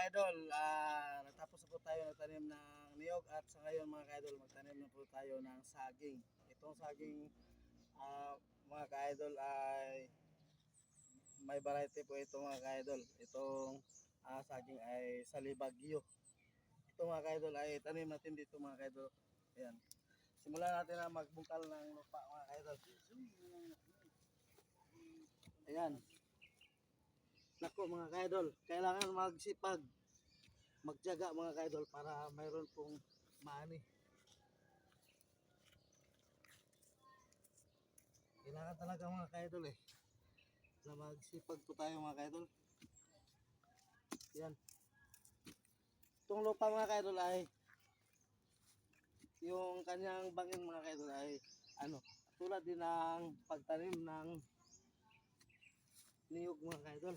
ka-idol, natapos na po tayo nagtanim ng niyog at sa ngayon mga ka-idol magtanim na po tayo ng saging. Itong saging mga ka-idol ay may variety po ito mga ka-idol. Itong saging ay salibagyo. Ito mga ka-idol ay tanim natin dito mga ka-idol. Ayan. Simulan natin na magbungkal ng lupa mga ka-idol. Ayan. Nako mga ka-idol, kailangan magsipag, magtiyaga mga ka-idol para mayroon pong maani. Kailangan talaga mga ka-idol na magsipag po tayo mga ka-idol. Yan. Itong lupa mga ka-idol ay yung kanyang bangin mga ka-idol ay tulad din ng pagtanim ng niyog mga ka-idol.